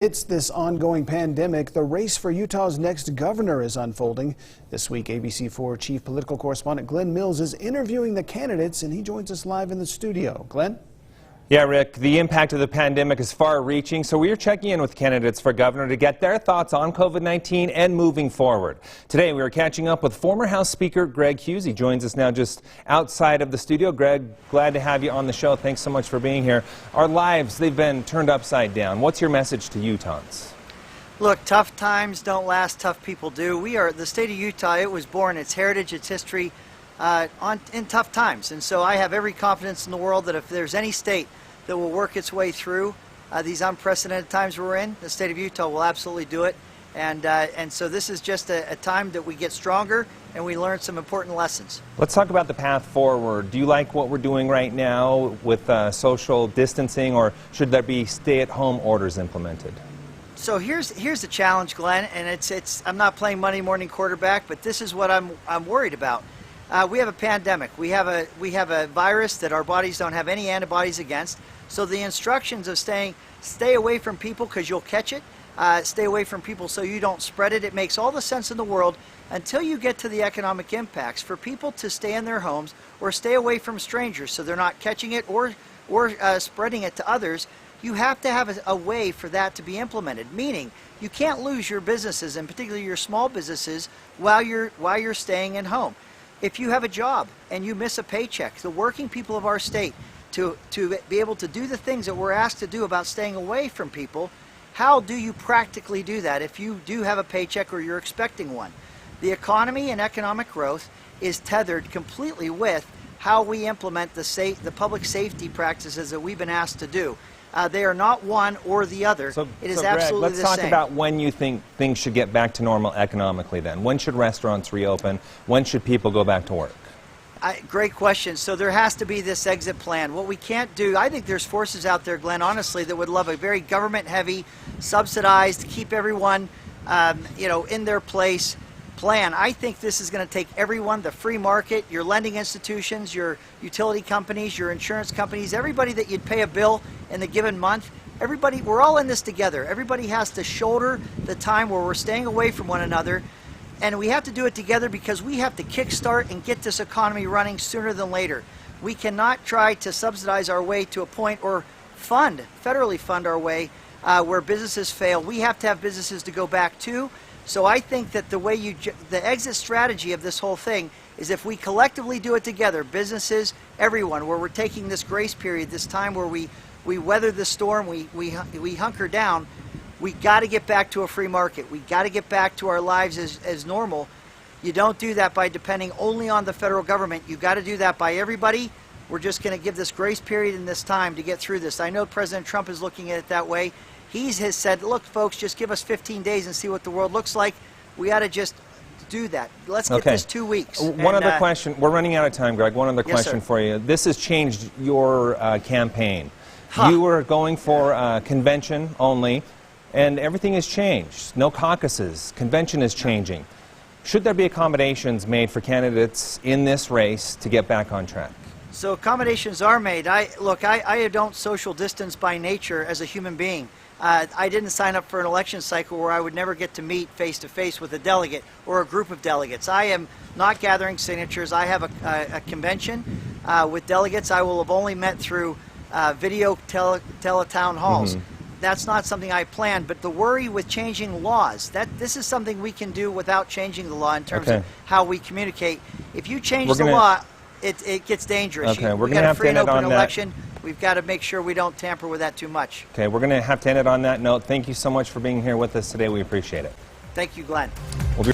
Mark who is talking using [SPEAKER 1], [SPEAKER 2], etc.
[SPEAKER 1] It's this ongoing pandemic. The race for Utah's next governor is unfolding. This week, ABC4 chief political correspondent Glenn Mills is interviewing the candidates, and he joins us live in the studio. Glenn?
[SPEAKER 2] Yeah, Rick, the impact of the pandemic is far-reaching, so we are checking in with candidates for governor to get their thoughts on COVID-19 and moving forward. Today, we are catching up with former House Speaker Greg Hughes. He joins us now just outside of the studio. Greg, glad to have you on the show. Thanks so much for being here. Our lives, they've been turned upside down. What's your message to Utahns?
[SPEAKER 3] Look, tough times don't last, tough people do. We are the state of Utah. It was born, its heritage, its history, in tough times. And so I have every confidence in the world that if there's any state that will work its way through these unprecedented times we're in, the state of Utah will absolutely do it. And so this is just a time that we get stronger and we learn some important lessons.
[SPEAKER 2] Let's talk about the path forward. Do you like what we're doing right now with social distancing, or should there be stay-at-home orders implemented?
[SPEAKER 3] So here's the challenge, Glenn, and I'm not playing Monday morning quarterback, but this is what I'm worried about. We have a pandemic. We have a virus that our bodies don't have any antibodies against. So the instructions of stay away from people because you'll catch it, stay away from people so you don't spread it. It makes all the sense in the world until you get to the economic impacts. For people to stay in their homes or stay away from strangers so they're not catching it or spreading it to others, you have to have a way for that to be implemented. Meaning, you can't lose your businesses, and particularly your small businesses, while you're staying at home. If you have a job and you miss a paycheck, the working people of our state, to be able to do the things that we're asked to do about staying away from people, how do you practically do that if you do have a paycheck or you're expecting one? The economy and economic growth is tethered completely with how we implement the public safety practices that we've been asked to do. They are not one or the other. It is absolutely
[SPEAKER 2] Greg,
[SPEAKER 3] the same.
[SPEAKER 2] let's talk about when you think things should get back to normal economically then. When should restaurants reopen? When should people go back to work?
[SPEAKER 3] Great question. So there has to be this exit plan. What we can't do, I think there's forces out there, Glenn, honestly, that would love a very government-heavy, subsidized, keep everyone in their place plan. I think this is going to take everyone, the free market, your lending institutions, your utility companies, your insurance companies, everybody that you'd pay a bill in the given month. Everybody, we're all in this together. Everybody has to shoulder the time where we're staying away from one another. And we have to do it together because we have to kickstart and get this economy running sooner than later. We cannot try to subsidize our way to a point or federally fund our way where businesses fail. We have to have businesses to go back to. So I think that the exit strategy of this whole thing is if we collectively do it together, businesses, everyone, where we're taking this grace period, this time where we weather the storm, we hunker down. We got to get back to a free market. We got to get back to our lives as normal. You don't do that by depending only on the federal government. You got to do that by everybody. We're just going to give this grace period and this time to get through this. I know President Trump is looking at it that way. He has said, look, folks, just give us 15 days and see what the world looks like. We ought to just do that. Let's get this 2 weeks.
[SPEAKER 2] One other question. We're running out of time, Greg. One other question for you. This has changed your campaign. You were going for convention only. And everything has changed. No caucuses. Convention is changing. Should there be accommodations made for candidates in this race to get back on track?
[SPEAKER 3] So accommodations are made. I don't social distance by nature as a human being. I didn't sign up for an election cycle where I would never get to meet face-to-face with a delegate or a group of delegates. I am not gathering signatures. I have a convention with delegates. I will have only met through video teletown halls. That's not something I planned, but the worry with changing laws, this is something we can do without changing the law in terms of how we communicate. If you change the law, it gets dangerous.
[SPEAKER 2] We're going
[SPEAKER 3] to
[SPEAKER 2] have to end it on
[SPEAKER 3] election. We've got to make sure we don't tamper with that too much.
[SPEAKER 2] Okay, we're going to have to end it on that note. Thank you so much for being here with us today. We appreciate it.
[SPEAKER 3] Thank you, Glenn.